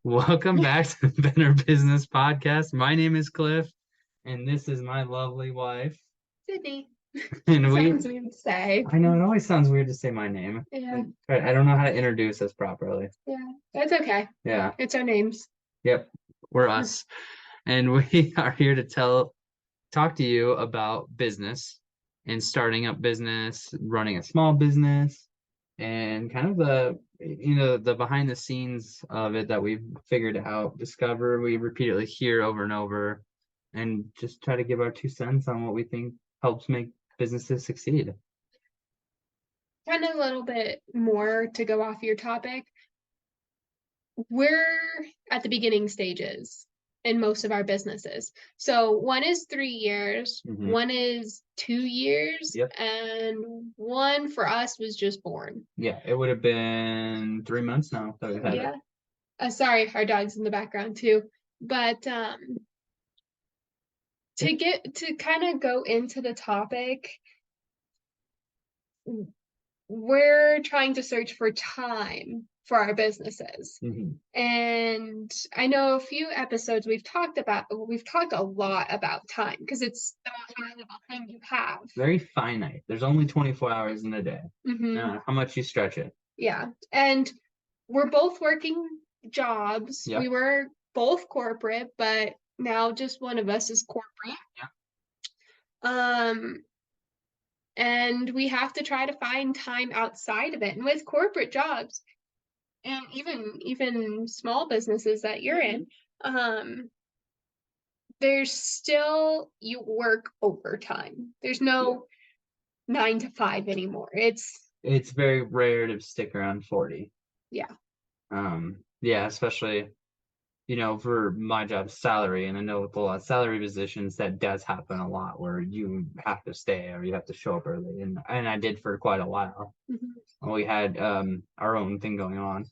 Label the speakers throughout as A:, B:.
A: Welcome back to the Better Business Podcast. My name is Cliff, and this is my lovely wife.
B: Sydney.
A: And
B: Sounds weird to say.
A: I know it always sounds weird to say my name.
B: Yeah.
A: I don't know how to introduce us properly.
B: Yeah. That's okay.
A: Yeah.
B: It's our names.
A: Yep. We're us. And we are here to talk to you about business and starting up business, running a small business, and kind of the behind the scenes of it that we've figured out, discover, we repeatedly hear over and over, and just try to give our 2 cents on what we think helps make businesses succeed.
B: Kind of a little bit more to go off your topic. We're at the beginning stages in most of our businesses. So one is 3 years, one is 2 years,
A: Yep.
B: and one for us was just born.
A: Yeah, it would have been 3 months now that we've had it.
B: Sorry, our dog's in the background too. But to kind of go into the topic, we're trying to search for time for our businesses. And I know a few episodes we've talked a lot about time because it's the most valuable thing you have.
A: Very finite. There's only 24 hours in a day. How much you stretch it.
B: Yeah. And we're both working jobs.
A: Yep.
B: We were both corporate, but now just one of us is corporate.
A: Yeah.
B: And we have to try to find time outside of it. And with corporate jobs and even small businesses that you're in, there's still, you work overtime. There's no 9 to 5 anymore.
A: It's very rare to stick around 40.
B: Yeah.
A: Yeah, especially, for my job salary, and I know with a lot of salary positions that does happen a lot where you have to stay or you have to show up early, and I did for quite a while. We had our own thing going on,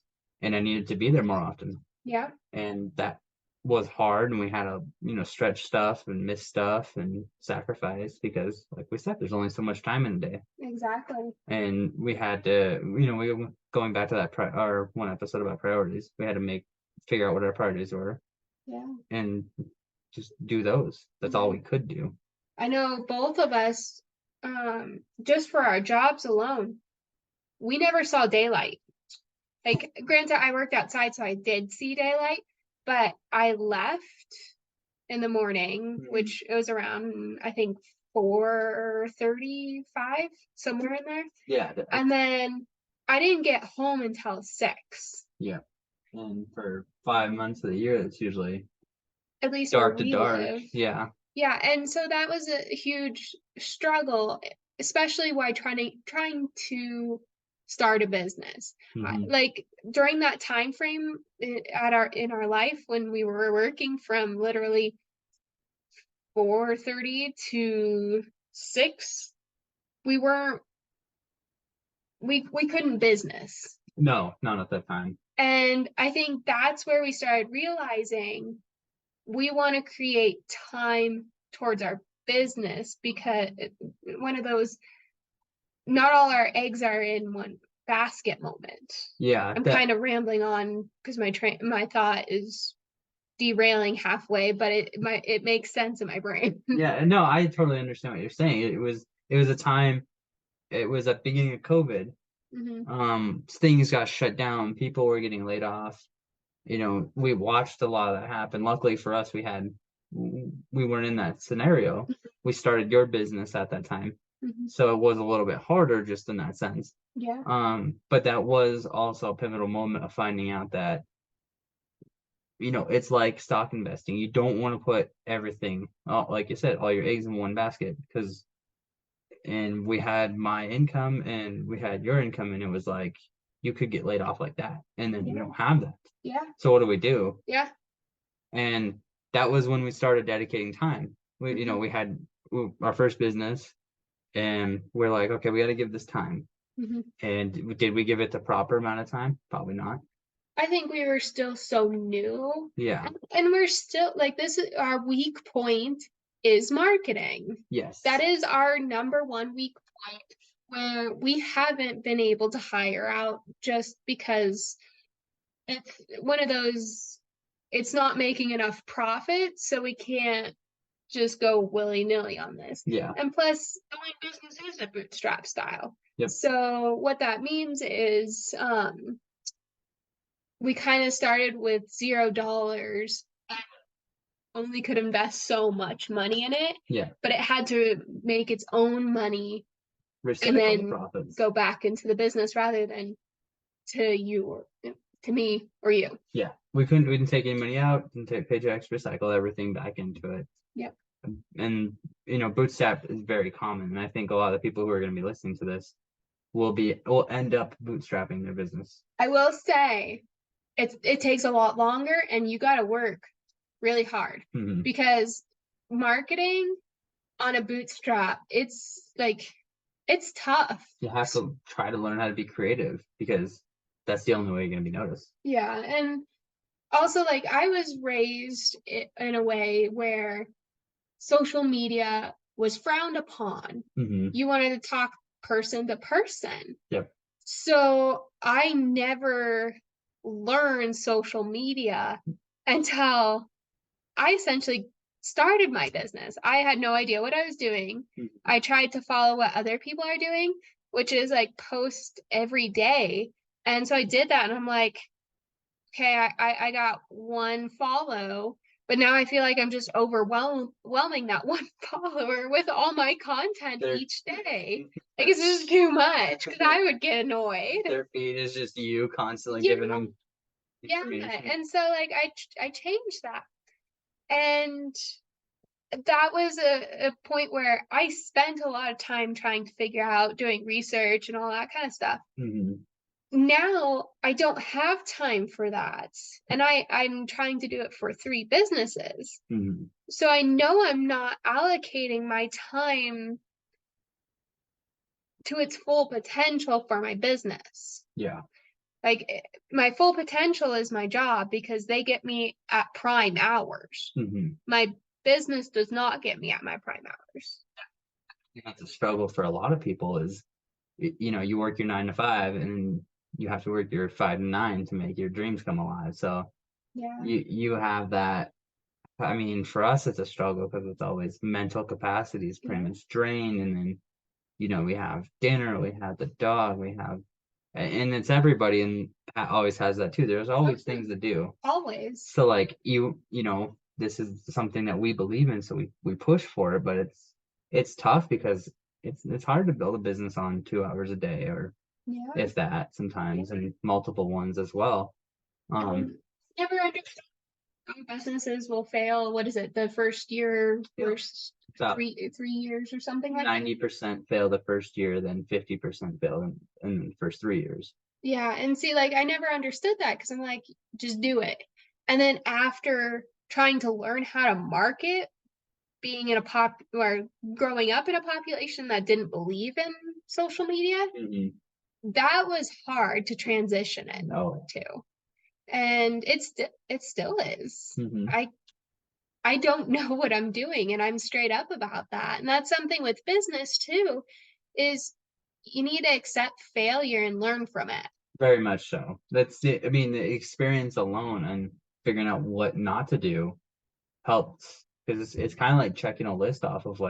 A: and I needed to be there more often.
B: Yeah.
A: And that was hard, and we had to stretch stuff and miss stuff and sacrifice because, like we said, there's only so much time in a day.
B: Exactly.
A: And we had to, we going back to that our one episode about priorities, we had to figure out what our priorities were.
B: Yeah.
A: And just do those. That's all we could do.
B: I know both of us, just for our jobs alone, we never saw daylight. Like, granted, I worked outside, so I did see daylight, but I left in the morning, which it was around, I think, 4:35, somewhere in there.
A: Yeah.
B: And then I didn't get home until 6.
A: Yeah. And for 5 months of the year, it's usually
B: at least
A: dark to dark.
B: Live.
A: Yeah.
B: Yeah, and so that was a huge struggle, especially while trying to start a business. Like during that time frame in our life when we were working from literally 4:30 to 6, we couldn't business.
A: No, not at that time.
B: And I think that's where we started realizing we want to create time towards our business, because one of those, not all our eggs are in one basket moment.
A: Yeah.
B: I'm kind of rambling on because my thought is derailing halfway, but it makes sense in my brain.
A: Yeah, no, I totally understand what you're saying. It was a time, it was at the beginning of COVID. Things got shut down, people were getting laid off. We watched a lot of that happen. Luckily for us, we weren't in that scenario. We started your business at that time. So it was a little bit harder just in that sense.
B: Yeah.
A: But that was also a pivotal moment of finding out that, it's like stock investing. You don't want to put everything, like you said, all your eggs in one basket, and we had my income and we had your income, and it was like, you could get laid off like that, and then you don't have that.
B: Yeah.
A: So what do we do?
B: Yeah.
A: And that was when we started dedicating time. We had our first business, and we're like, okay, we got to give this time. And did we give it the proper amount of time? Probably not.
B: I think we were still so new.
A: Yeah.
B: And we're still like, this is our weak point is marketing.
A: Yes.
B: That is our number one weak point, where we haven't been able to hire out just because it's one of those it's not making enough profit, so we can't just go willy-nilly on this.
A: Yeah.
B: And plus, doing business is a bootstrap style.
A: Yep.
B: So what that means is we kind of started with $0 and only could invest so much money in it.
A: Yeah.
B: But it had to make its own money
A: Recycle
B: and
A: the
B: then
A: profits.
B: go back into the business rather than to you or to me or you.
A: Yeah. We didn't take any money out, didn't take paychecks, recycle everything back into it.
B: Yep.
A: And bootstrap is very common. And I think a lot of the people who are going to be listening to this will end up bootstrapping their business.
B: I will say it takes a lot longer and you got to work really hard because marketing on a bootstrap, it's tough.
A: You have to try to learn how to be creative because that's the only way you're going to be noticed.
B: Yeah. And also, I was raised in a way where social media was frowned upon. You wanted to talk person to person.
A: Yep.
B: So I never learned social media until I essentially started my business. I had no idea what I was doing. I tried to follow what other people are doing, which is post every day. And so I did that and I'm like, okay, I got one follow, but now I feel like I'm just overwhelming that one follower with all my content each day. It's just too much because I would get annoyed.
A: Their feed is just you constantly giving them.
B: Yeah, and so I changed that, and that was a point where I spent a lot of time trying to figure out doing research and all that kind of stuff. Now I don't have time for that. And I'm trying to do it for 3 businesses. So I know I'm not allocating my time to its full potential for my business.
A: Yeah.
B: My full potential is my job because they get me at prime hours. My business does not get me at my prime hours.
A: That's a struggle for a lot of people is, you work your 9 to 5 and you have to work your 5 to 9 to make your dreams come alive. So
B: yeah,
A: you have that. I mean, for us, it's a struggle because it's always mental capacity is pretty much drained. And then, we have dinner, we have the dog, and it's everybody and always has that too. There's always things to do.
B: Always.
A: So this is something that we believe in. So we push for it, but it's tough because it's hard to build a business on 2 hours a day or if that sometimes and multiple ones as well.
B: Never understood how businesses will fail. What is it? The first year, first 3 years or something like that?
A: 90% fail the first year, then 50% fail in the first 3 years.
B: Yeah, and see, I never understood that because I'm like, just do it. And then after trying to learn how to market, being in or growing up in a population that didn't believe in social media, that was hard to transition into. And it still is. I don't know what I'm doing and I'm straight up about that. And that's something with business too, is you need to accept failure and learn from it.
A: Very much so. That's the experience alone and figuring out what not to do helps because it's kind of like checking a list off of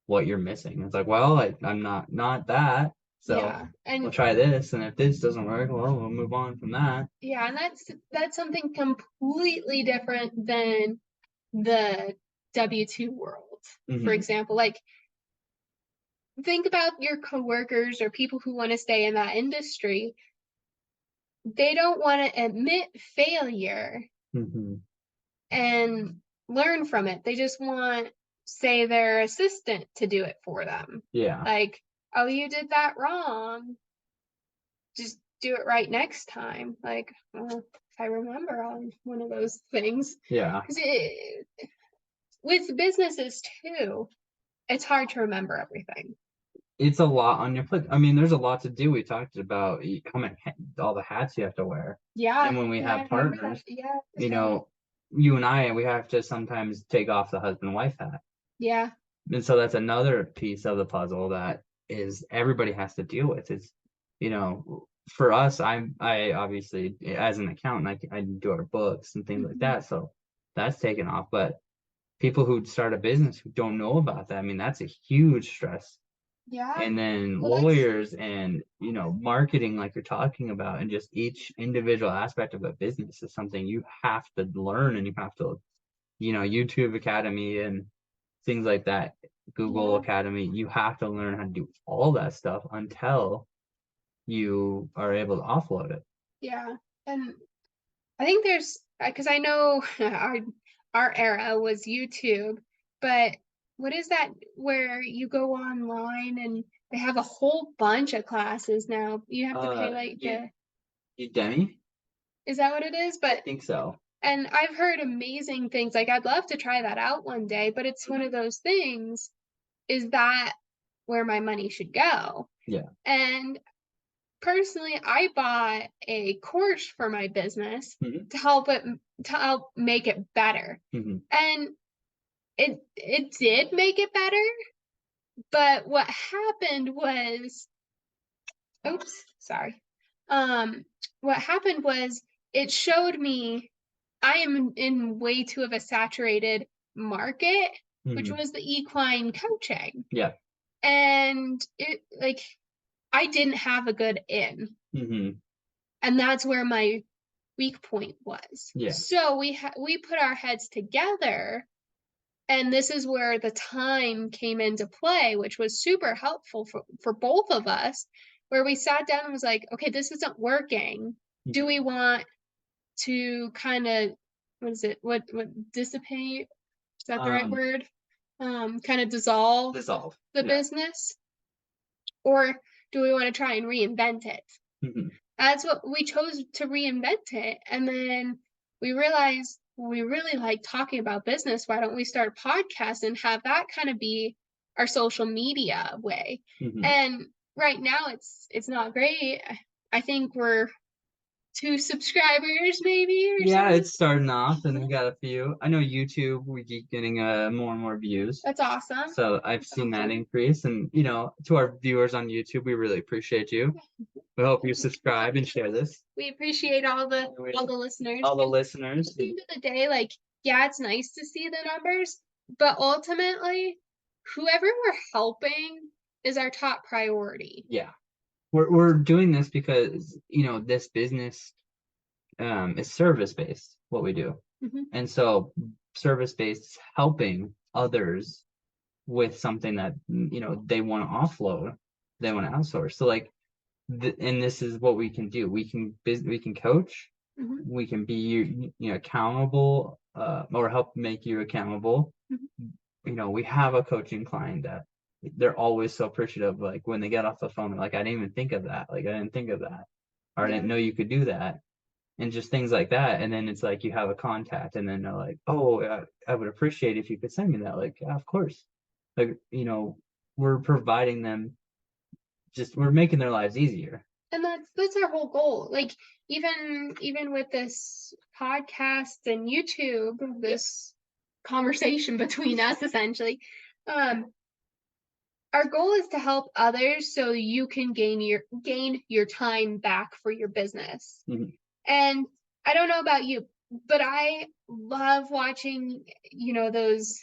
A: what you're missing. It's I'm not that. So we'll try this, and if this doesn't work, well, we'll move on from that.
B: Yeah, and that's something completely different than the W-2 world. For example, think about your coworkers or people who want to stay in that industry. They don't want to admit failure and learn from it. They just want, say, their assistant to do it for them.
A: Yeah.
B: Oh, you did that wrong. Just do it right next time. If I remember on one of those things.
A: Yeah.
B: With businesses too, it's hard to remember everything.
A: It's a lot on your plate. I mean, there's a lot to do. We talked about all the hats you have to wear.
B: Yeah.
A: And when we have partners, you and I, we have to sometimes take off the husband-wife hat.
B: Yeah.
A: And so that's another piece of the puzzle that is everybody has to deal with. It's, for us, I obviously, as an accountant, I do our books and things like
B: Mhm.
A: that. So that's taken off. But people who start a business who don't know about that, I mean, that's a huge stress.
B: Yeah.
A: And then
B: Well, that's
A: lawyers and, marketing, like you're talking about, and just each individual aspect of a business is something you have to learn, and you have to, YouTube Academy and things like that, Google
B: yeah,
A: Academy, you have to learn how to do all that stuff until you are able to offload it.
B: yeah. And I think there's because I know our era was YouTube, but what is that where you go online and they have a whole bunch of classes now? You have to pay like
A: You Udemy?
B: is that what it is?
A: I
B: But
A: think so.
B: and I've heard amazing things. Like I'd love to try that out one day, but it's one
A: Mhm.
B: of those things, is that where my money should go?
A: Yeah.
B: And personally, I bought a course for my business
A: Mhm.
B: to help make it better.
A: Mhm.
B: And it did make it better, but what happened was, oops, sorry. Um what happened was it showed me I am in way too of a saturated market, which
A: Mhm.
B: was the equine coaching.
A: Yeah.
B: And it like I didn't have a good in.
A: Mhm.
B: And that's where my weak point was.
A: Yeah.
B: So we put our heads together, and this is where the time came into play, which was super helpful for both of us, where we sat down and was like, okay, this isn't working. Do
A: Mhm.
B: we want to kind of what is it? What dissipate? Is that the right
A: Um,
B: word? Kind of dissolve
A: Dissolve.
B: the
A: Yeah.
B: business, or do we want to try and reinvent it?
A: Mhm.
B: That's what we chose, to reinvent it. And then we realized, well, we really like talking about business. Why don't we start a podcast and have that kind of be our social media way?
A: Mhm.
B: And right now it's not great. I think we're 2 subscribers maybe or
A: Yeah,
B: something.
A: it's starting off, and we got a few. I know YouTube, we keep getting more and more views.
B: That's awesome.
A: So I've
B: That's
A: seen that
B: awesome.
A: increase. And, to our viewers on YouTube, we really appreciate you. We hope you subscribe and share this.
B: We appreciate all the
A: And we-
B: all the listeners.
A: all the
B: And
A: listeners.
B: at the end of the day, like, yeah, it's nice to see the numbers, but ultimately, whoever we're helping is our top priority.
A: Yeah. We're doing this because, this business is service based, what we do.
B: Mhm.
A: And so service based helping others with something that, they want to offload, they want to outsource. So like, and this is what we can do. We can coach,
B: Mhm.
A: we can be accountable, or help make you accountable.
B: Mhm.
A: We have a coaching client that they're always so appreciative, like when they get off the phone, they're like, I didn't even think of that, like I didn't think of that, or I
B: Yeah.
A: didn't know you could do that, and just things like that. And then it's like you have a contact, and then they're like, oh, I would appreciate if you could send me that. Like, yeah, of course. Like, we're providing them, just we're making their lives easier.
B: And that's our whole goal. Like, even with this podcast and YouTube, this conversation between us essentially, um, our goal is to help others so you can gain your time back for your business.
A: Mhm.
B: And I don't know about you, but I love watching, those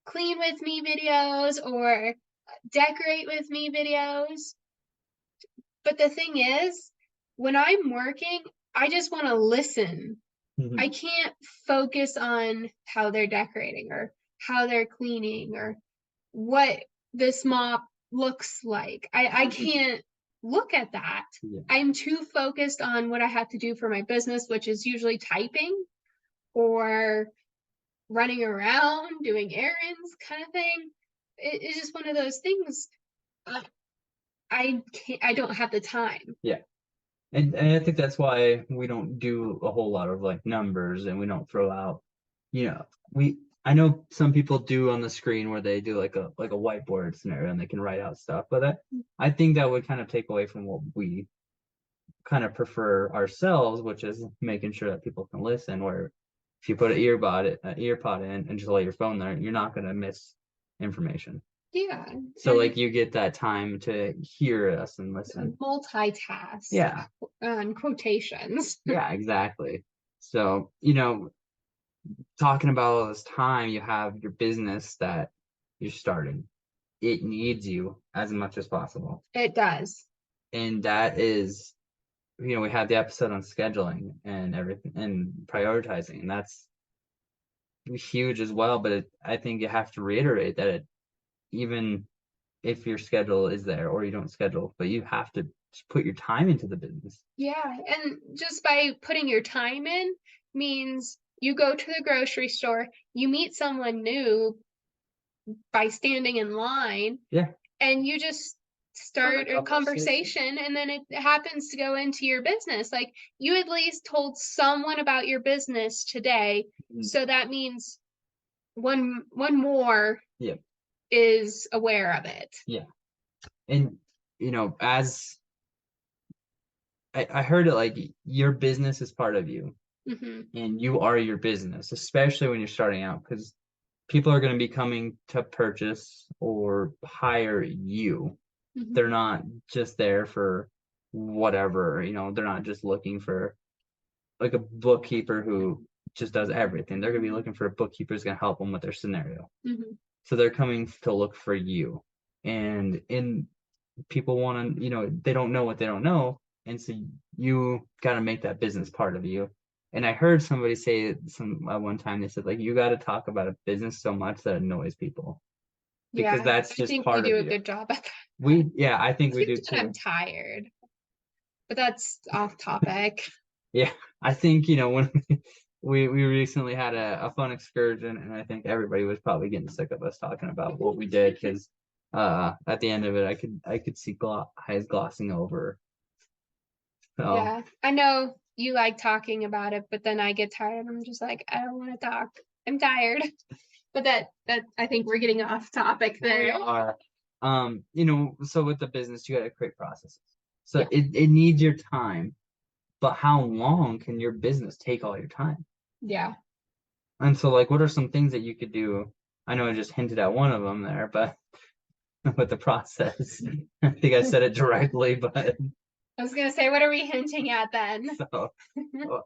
B: clean with me videos or decorate with me videos. But the thing is, when I'm working, I just want to listen. I
A: Mhm.
B: can't focus on how they're decorating or how they're cleaning or what this mop looks like. I
A: Mhm.
B: can't look at that.
A: Yeah.
B: I'm too focused on what I have to do for my business, which is usually typing or running around doing errands kind of thing. It's just one of those things. I, I can't. I don't have the time.
A: Yeah. And I think that's why we don't do a whole lot of like numbers, and we don't throw out, we I know some people do on the screen where they do like a whiteboard scenario and they can write out stuff, but I think that would kind of take away from what we kind of prefer ourselves, which is making sure that people can listen. Where if you put an earpod in and just lay your phone there, you're not going to miss information.
B: Yeah.
A: So
B: And
A: like you get that time to hear us and listen.
B: multitask
A: Yeah.
B: on quotations.
A: Yeah, exactly. So, talking about all this time, you have your business that you're starting. It needs you as much as possible.
B: It does.
A: And that is, we had the episode on scheduling and everything and prioritizing, and that's huge as well. But I think you have to reiterate that even if your schedule is there or you don't schedule, but you have to just put your time into the business.
B: Yeah. And just by putting your time in means you go to the grocery store, you meet someone new by standing in line,
A: Yeah.
B: and you just start a conversation, and then it happens to go into your business. Like, you at least told someone about your business today, so that means one more
A: Yeah.
B: is aware of it.
A: Yeah. And as I heard it, like your business is part of you, and you are your business, especially when you're starting out, because people are going to be coming to purchase or hire you. They're not just there for whatever, they're not just looking for like a bookkeeper who just does everything. They're going to be looking for a bookkeeper who's going to help them with their scenario. So they're coming to look for you. And people want to, they don't know what they don't know. And so you got to make that business part of you. And I heard somebody say one time, they said, like, you got to talk about a business so much that it annoys people. Because that's just part of you.
B: I think we do a good job at that.
A: Yeah, I think we do too.
B: I'm tired, but that's off topic.
A: Yeah, I think, when we recently had a fun excursion, and I think everybody was probably getting sick of us talking about what we did, because at the end of it, I could see eyes glossing over. So
B: Yeah, I know you like talking about it, but then I get tired. I'm just like, I don't want to talk. I'm tired. But that I think we're getting off topic there.
A: we are, so with the business, you got to create processes. So it needs your time, but how long can your business take all your time?
B: Yeah.
A: And so, like, what are some things that you could do? I know I just hinted at one of them there, but with the process, I think I said it directly, but
B: I was gonna say, what are we hinting at then?
A: so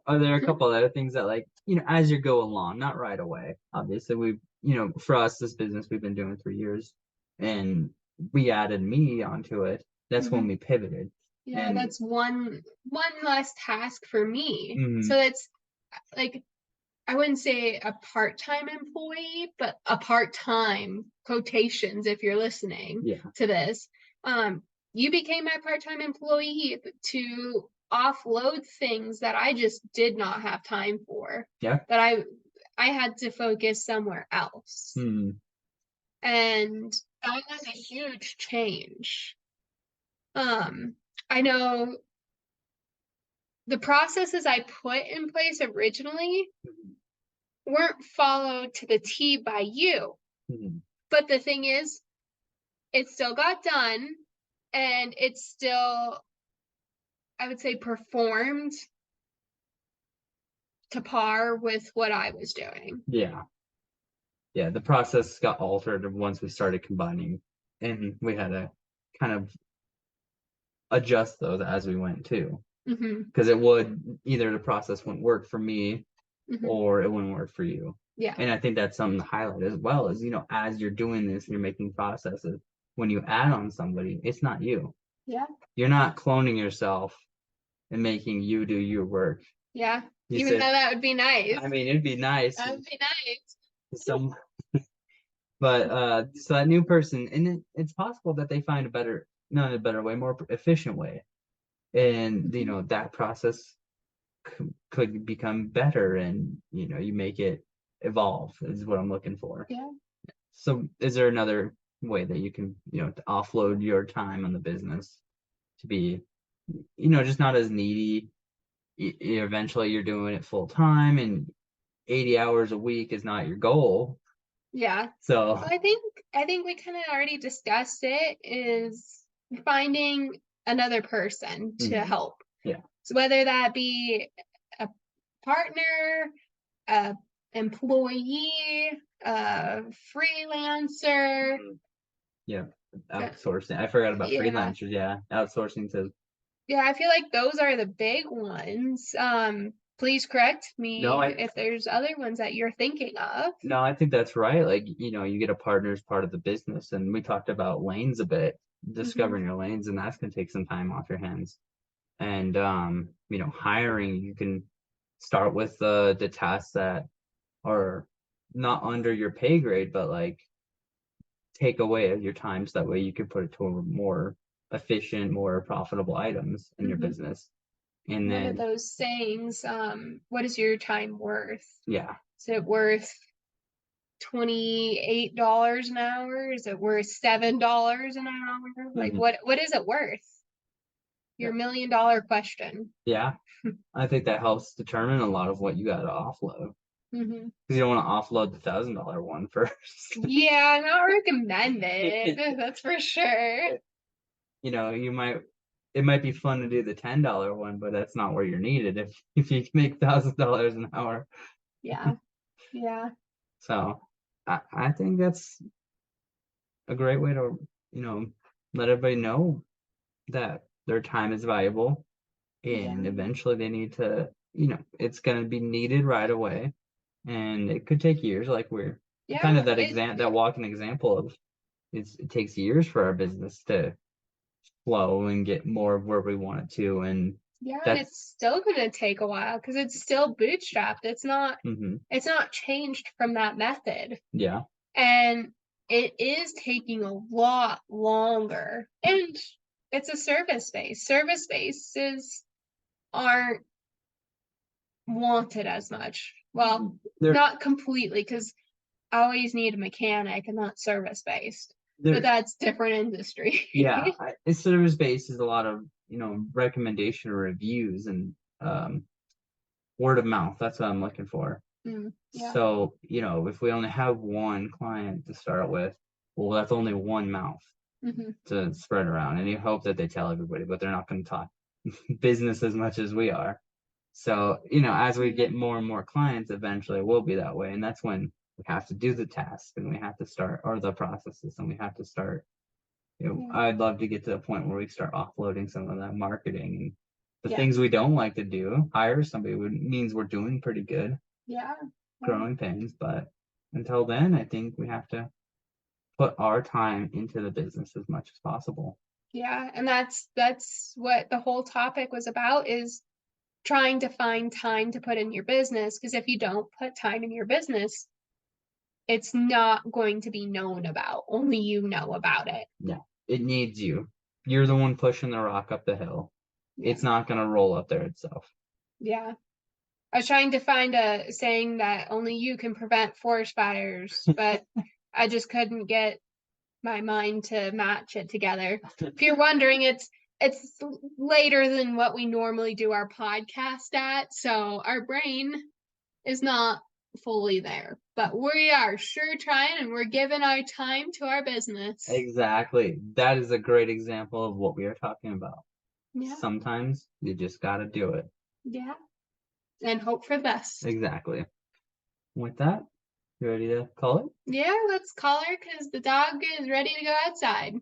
A: are there a couple other things that, like, as you go along, not right away? Obviously, for us, this business we've been doing for years, and we added me onto it. That's when we pivoted.
B: Yeah,
A: And
B: that's one less task for me. So it's like, I wouldn't say a part-time employee, but a part-time quotations if you're listening to this. You became my part-time employee to offload things that I just did not have time for.
A: Yeah.
B: That I had to focus somewhere else. And that was a huge change. I know the processes I put in place originally weren't followed to the T by you. But the thing is, it still got done, and it's still, I would say, performed to par with what I was doing.
A: Yeah. Yeah, the process got altered once we started combining, and we had to kind of adjust those as we went too. Because it would either the process wouldn't work for me or it wouldn't work for you.
B: Yeah.
A: And I think that's something to highlight as well, is, as you're doing this and you're making processes, when you add on somebody, it's not you.
B: Yeah.
A: You're not cloning yourself and making you do your work.
B: Yeah. Even though that would be nice.
A: I mean, it'd be nice.
B: That would be nice.
A: But so that new person, and it's possible that they find not a better way, more efficient way. And, that process could become better, and, you make it evolve is what I'm looking for.
B: Yeah.
A: So is there another way that you can, to offload your time on the business to be, just not as needy? Eventually you're doing it full time, and 80 hours a week is not your goal.
B: Yeah.
A: So
B: I think we kind of already discussed it, is finding another person to help.
A: Yeah.
B: So whether that be a partner, a employee, a freelancer,
A: Yeah. Outsourcing. I forgot about freelancers. Yeah. Outsourcing to.
B: Yeah, I feel like those are the big ones. Please correct me if there's other ones that you're thinking of.
A: No, I think that's right. Like, you get a partner as part of the business, and we talked about lanes a bit, discovering your lanes, and that's gonna take some time off your hands. And hiring, you can start with the tasks that are not under your pay grade, but like take away your time so that way you can put it to more efficient, more profitable items in your business. And
B: One
A: then
B: of those sayings, what is your time worth?
A: Yeah.
B: Is it worth $28 an hour? Is it worth $7 an hour? Like what is it worth? Your $1 million question.
A: Yeah. I think that helps determine a lot of what you got to offload. Because you don't want to offload the $1,000 one first.
B: Yeah, not recommended. That's for sure.
A: It might be fun to do the $10 one, but that's not where you're needed if you make $1,000 an hour.
B: Yeah. Yeah.
A: So I think that's a great way to, let everybody know that their time is valuable, and eventually they need to, it's going to be needed right away, and it could take years. Like we're kind of that walking example of it takes years for our business to flow and get more of where we want it to. And
B: and it's still going to take a while because it's still bootstrapped. It's not changed from that method.
A: Yeah.
B: And it is taking a lot longer. And it's a service base. Service bases aren't wanted as much. Well, not completely, because I always need a mechanic and not service based. But that's different industry.
A: Yeah, service based is a lot of recommendation or reviews and word of mouth. That's what I'm looking for. So if we only have one client to start with, well, that's only one mouth to spread around, and you hope that they tell everybody, but they're not going to talk business as much as we are. So as we get more and more clients, eventually it will be that way, and that's when we have to do the task, and we have to start, or the processes, and we have to start. I'd love to get to the point where we start offloading some of that marketing and the things we don't like to do. Hire somebody means we're doing pretty good. Growing pains, but until then, I think we have to put our time into the business as much as possible.
B: Yeah, and that's what the whole topic was about, is trying to find time to put in your business, because if you don't put time in your business, it's not going to be known about. Only you know about it.
A: Yeah, it needs you. You're the one pushing the rock up the hill. It's not going to roll up there itself.
B: Yeah. I was trying to find a saying that only you can prevent forest fires, but I just couldn't get my mind to match it together. If you're wondering, it's later than what we normally do our podcast at, so our brain is not fully there. But we are sure trying, and we're giving our time to our business.
A: Exactly. That is a great example of what we are talking about.
B: Yeah.
A: Sometimes you just got to do it.
B: Yeah. And hope for the best.
A: Exactly. With that, you ready to call it?
B: Yeah, let's call her, because the dog is ready to go outside.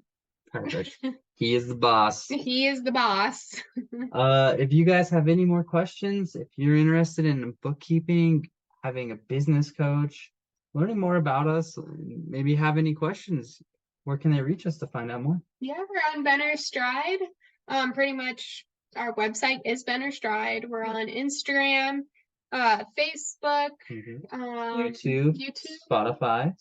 A: Perfect. He is the boss.
B: He is the boss.
A: If you guys have any more questions, if you're interested in bookkeeping, having a business coach, learning more about us, maybe have any questions, where can they reach us to find out more?
B: Yeah, we're on Benner.stride. Pretty much our website is Benner.stride. We're on Instagram, Facebook,
A: YouTube, Spotify,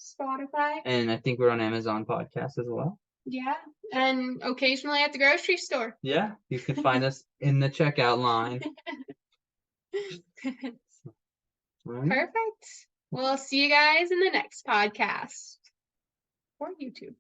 A: and I think we're on Amazon Podcast as well.
B: Yeah, and occasionally at the grocery store.
A: Yeah, you can find us in the checkout line.
B: Perfect. We'll see you guys in the next podcast or YouTube.